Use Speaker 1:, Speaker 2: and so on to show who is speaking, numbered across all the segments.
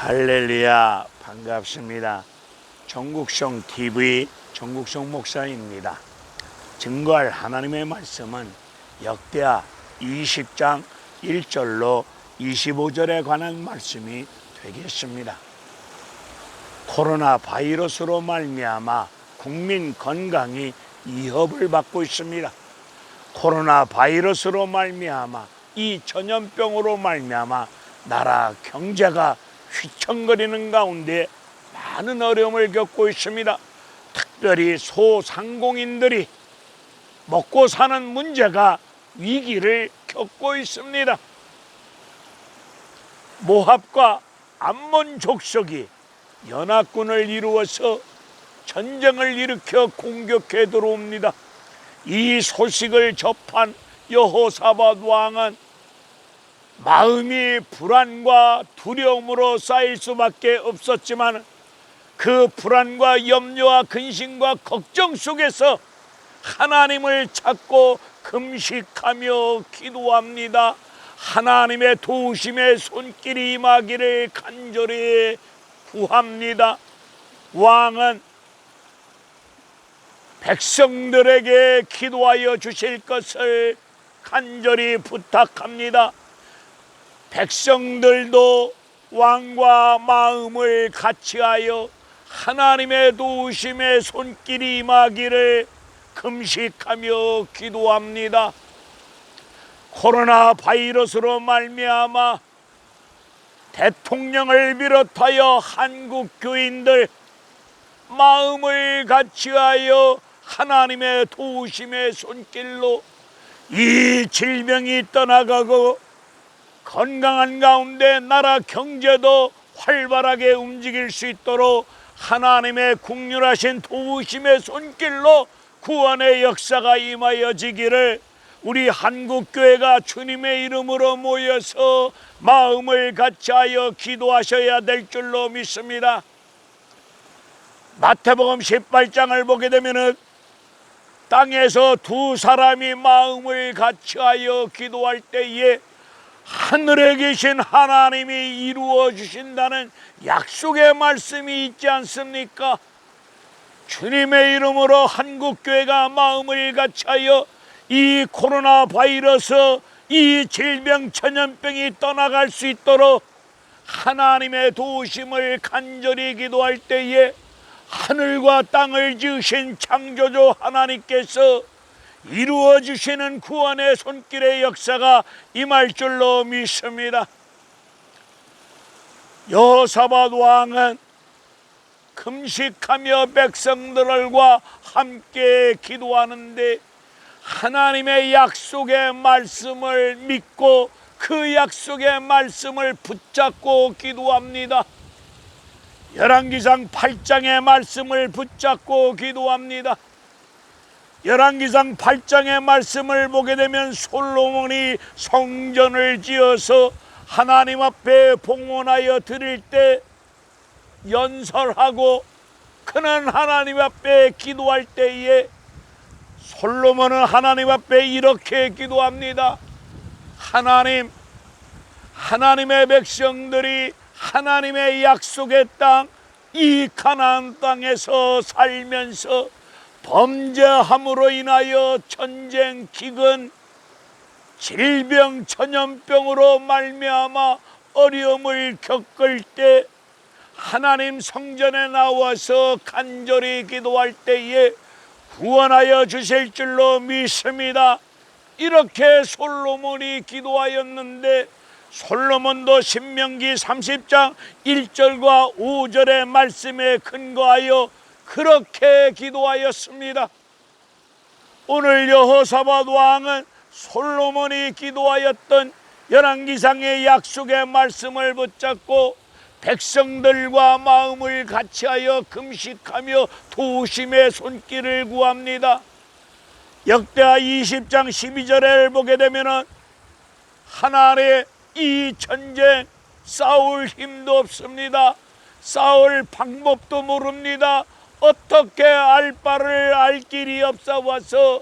Speaker 1: 할렐루야, 반갑습니다. 전국성 TV 전국성 목사입니다. 증거할 하나님의 말씀은 역대하 20장 1절로 25절에 관한 말씀이 되겠습니다. 코로나 바이러스로 말미암아 국민 건강이 위협을 받고 있습니다. 코로나 바이러스로 말미암아 이 전염병으로 말미암아 나라 경제가 휘청거리는 가운데 많은 어려움을 겪고 있습니다. 특별히 소상공인들이 먹고 사는 문제가 위기를 겪고 있습니다. 모압과 암몬 족속이 연합군을 이루어서 전쟁을 일으켜 공격해 들어옵니다. 이 소식을 접한 여호사밧 왕은 마음이 불안과 두려움으로 쌓일 수밖에 없었지만 그 불안과 염려와 근심과 걱정 속에서 하나님을 찾고 금식하며 기도합니다. 하나님의 도우심의 손길이 임하기를 간절히 구합니다. 왕은 백성들에게 기도하여 주실 것을 간절히 부탁합니다. 백성들도 왕과 마음을 같이하여 하나님의 도우심의 손길이 임하기를 금식하며 기도합니다. 코로나 바이러스로 말미암아 대통령을 비롯하여 한국 교인들 마음을 같이하여 하나님의 도우심의 손길로 이 질병이 떠나가고 건강한 가운데 나라 경제도 활발하게 움직일 수 있도록 하나님의 국률하신 도우심의 손길로 구원의 역사가 임하여지기를 우리 한국교회가 주님의 이름으로 모여서 마음을 같이하여 기도하셔야 될 줄로 믿습니다. 마태복음 18장을 보게 되면 땅에서 두 사람이 마음을 같이하여 기도할 때에 하늘에 계신 하나님이 이루어 주신다는 약속의 말씀이 있지 않습니까? 주님의 이름으로 한국교회가 마음을 같이하여 이 코로나 바이러스, 이 질병 전염병이 떠나갈 수 있도록 하나님의 도우심을 간절히 기도할 때에 하늘과 땅을 지으신 창조주 하나님께서 이루어 주시는 구원의 손길의 역사가 임할 줄로 믿습니다. 여호사밧 왕은 금식하며 백성들과 함께 기도하는데 하나님의 약속의 말씀을 믿고 그 약속의 말씀을 붙잡고 기도합니다. 열왕기상 8장의 말씀을 붙잡고 기도합니다. 열왕기상 8장의 말씀을 보게 되면 솔로몬이 성전을 지어서 하나님 앞에 봉헌하여 드릴 때 연설하고 그는 하나님 앞에 기도할 때에 솔로몬은 하나님 앞에 이렇게 기도합니다. 하나님, 하나님의 백성들이 하나님의 약속의 땅, 이 가나안 땅에서 살면서 범죄함으로 인하여 전쟁, 기근, 질병, 전염병으로 말미암아 어려움을 겪을 때 하나님 성전에 나와서 간절히 기도할 때에 구원하여 주실 줄로 믿습니다. 이렇게 솔로몬이 기도하였는데 솔로몬도 신명기 30장 1절과 5절의 말씀에 근거하여 그렇게 기도하였습니다. 오늘 여호사밧 왕은 솔로몬이 기도하였던 열왕기상의 약속의 말씀을 붙잡고 백성들과 마음을 같이하여 금식하며 도우심의 손길을 구합니다. 역대하 20장 12절을 보게 되면 하나님의 이 전쟁 싸울 힘도 없습니다. 싸울 방법도 모릅니다. 어떻게 알 바를 알 길이 없어와서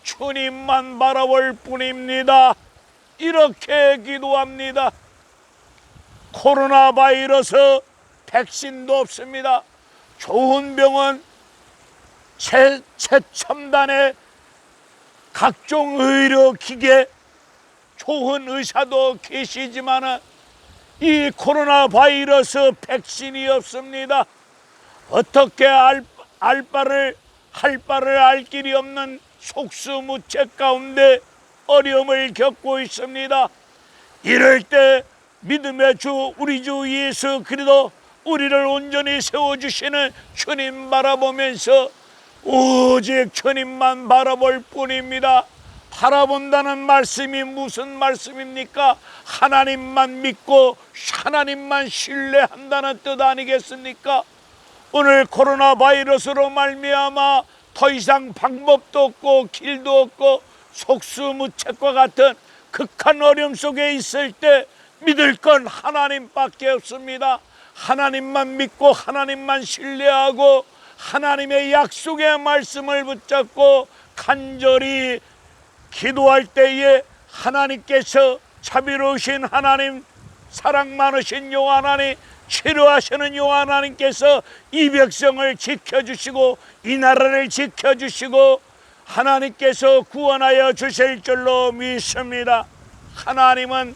Speaker 1: 주님만 바라볼 뿐입니다. 이렇게 기도합니다. 코로나 바이러스 백신도 없습니다. 좋은 병원, 최첨단의 각종 의료기계, 좋은 의사도 계시지만 이 코로나 바이러스 백신이 없습니다. 어떻게 할 바를 알 길이 없는 속수무책 가운데 어려움을 겪고 있습니다. 이럴 때 믿음의 주 우리 주 예수 그리스도 우리를 온전히 세워주시는 주님 바라보면서 오직 주님만 바라볼 뿐입니다. 바라본다는 말씀이 무슨 말씀입니까? 하나님만 믿고 하나님만 신뢰한다는 뜻 아니겠습니까? 오늘 코로나 바이러스로 말미암아 더 이상 방법도 없고 길도 없고 속수무책과 같은 극한 어려움 속에 있을 때 믿을 건 하나님밖에 없습니다. 하나님만 믿고 하나님만 신뢰하고 하나님의 약속의 말씀을 붙잡고 간절히 기도할 때에 하나님께서 자비로우신 하나님, 사랑 많으신 여호와 하나님, 치료하시는 여호와 하나님께서 이 백성을 지켜주시고 이 나라를 지켜주시고 하나님께서 구원하여 주실 줄로 믿습니다. 하나님은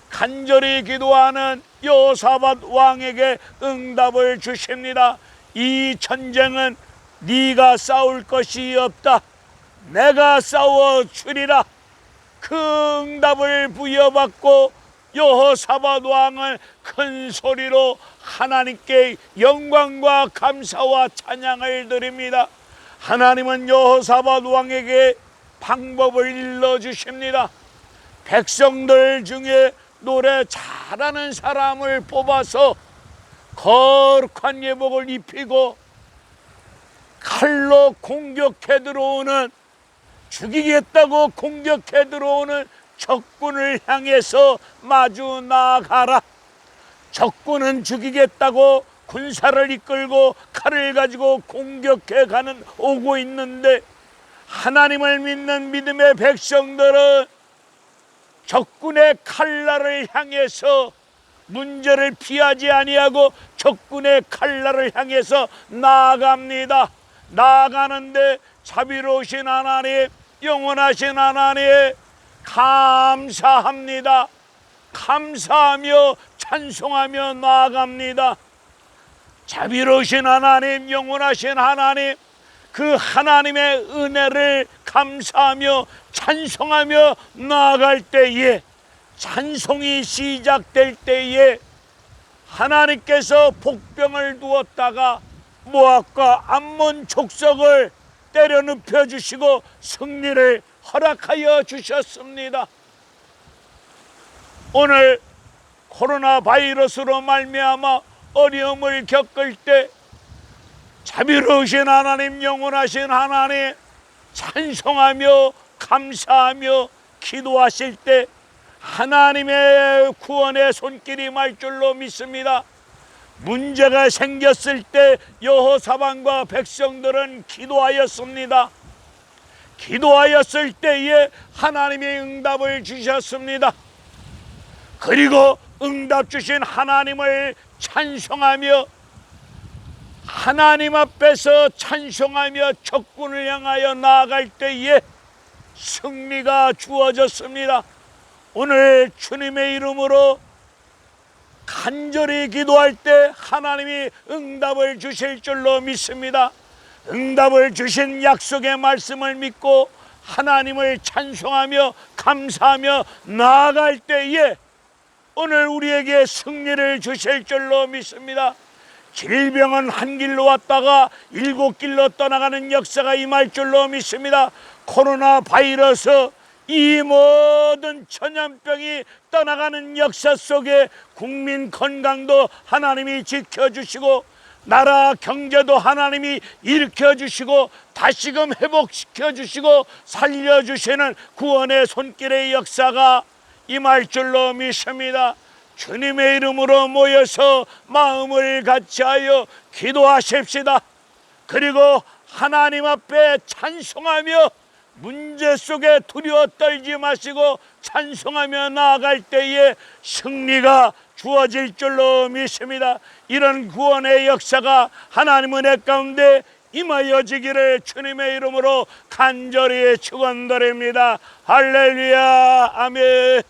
Speaker 1: 간절히 기도하는 여호사밧 왕에게 응답을 주십니다. 이 전쟁은 네가 싸울 것이 없다. 내가 싸워주리라. 그 응답을 부여받고 여호사밧 왕은 큰 소리로 하나님께 영광과 감사와 찬양을 드립니다. 하나님은 여호사밧 왕에게 방법을 일러주십니다. 백성들 중에 노래 잘하는 사람을 뽑아서 거룩한 예복을 입히고 칼로 공격해 들어오는, 죽이겠다고 공격해 들어오는 적군을 향해서 마주 나아가라. 적군은 죽이겠다고 군사를 이끌고 칼을 가지고 공격해 오고 있는데 하나님을 믿는 믿음의 백성들은 적군의 칼날을 향해서 문제를 피하지 아니하고 적군의 칼날을 향해서 나아갑니다. 나아가는데 자비로우신 하나님, 영원하신 하나님 감사합니다. 감사하며 찬송하며 나아갑니다. 자비로우신 하나님, 영원하신 하나님, 그 하나님의 은혜를 감사하며 찬송하며 나아갈 때에, 찬송이 시작될 때에 하나님께서 복병을 두었다가 모압과 암몬 족속을 때려 눕혀 주시고 승리를 허락하여 주셨습니다. 오늘 코로나 바이러스로 말미암아 어려움을 겪을 때 자비로우신 하나님, 영원하신 하나님 찬송하며 감사하며 기도하실 때 하나님의 구원의 손길이 말 줄로 믿습니다. 문제가 생겼을 때 여호사밧과 백성들은 기도하였습니다. 기도하였을 때에 하나님이 응답을 주셨습니다. 그리고 응답 주신 하나님을 찬송하며 하나님 앞에서 찬송하며 적군을 향하여 나아갈 때에 승리가 주어졌습니다. 오늘 주님의 이름으로 간절히 기도할 때 하나님이 응답을 주실 줄로 믿습니다. 응답을 주신 약속의 말씀을 믿고 하나님을 찬송하며 감사하며 나아갈 때에 오늘 우리에게 승리를 주실 줄로 믿습니다. 질병은 한 길로 왔다가 7길로 떠나가는 역사가 임할 줄로 믿습니다. 코로나 바이러스, 이 모든 전염병이 떠나가는 역사 속에 국민 건강도 하나님이 지켜주시고 나라 경제도 하나님이 일으켜주시고 다시금 회복시켜주시고 살려주시는 구원의 손길의 역사가 임할 줄로 믿습니다. 주님의 이름으로 모여서 마음을 같이하여 기도하십시다. 그리고 하나님 앞에 찬송하며 문제 속에 두려워 떨지 마시고 찬송하며 나아갈 때에 승리가 부어질 줄로 믿습니다. 이런 구원의 역사가 하나님 은혜 가운데 임하여지기를 주님의 이름으로 간절히 축원드립니다. 할렐루야. 아멘.